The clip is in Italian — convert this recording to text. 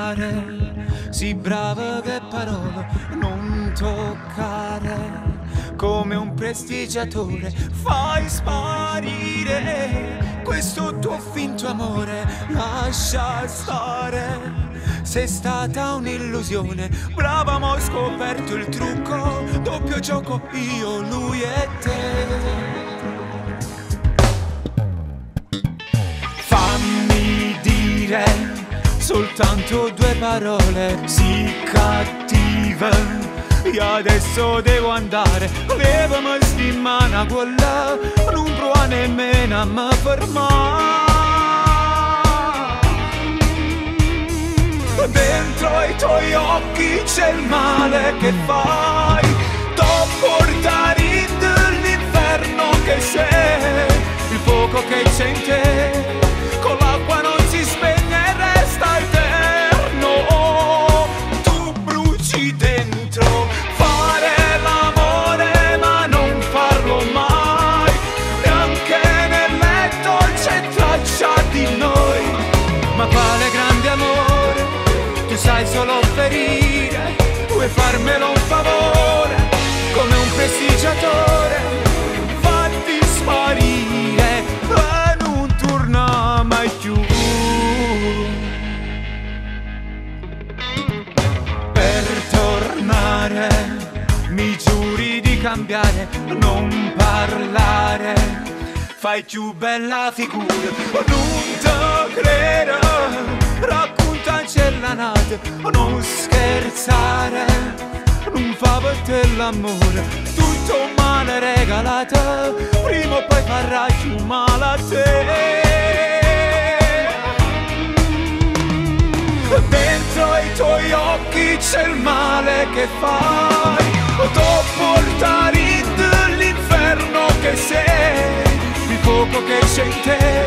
tornare, sì brava che parole non toccare. Come un prestigiatore fai sparire questo tuo finto amore, lascia stare. Sei stata un'illusione, brava ma ho scoperto il trucco, doppio gioco io, lui e te. Fammi dire soltanto due parole, sì cattive. Io adesso devo andare, levami sti mano quella, non prova nemmeno a me fermare. Dentro ai tuoi occhi c'è il male che fai, t'ho portato dall'inferno che sei, il fuoco che c'è in te, con l'acqua non si spegne e resta eterno. Tu bruci dentro, fare l'amore ma non farlo mai, neanche nel letto c'è traccia di noi. Ma quale grande amore, tu sai solo ferire, vuoi farmelo un favore, come un prestigiatore, fatti sparire e non torna mai più. Per tornare mi giuri di cambiare, non parlare, fai più bella figura, non te credo, raccontaci la notte, non scherzare, non fa per te l'amore, tutto male regalato, prima o poi farai più male a te. Dentro ai tuoi occhi c'è il male che fai, t'ho portato dall'inferno che sei, il fuoco che c'è in te,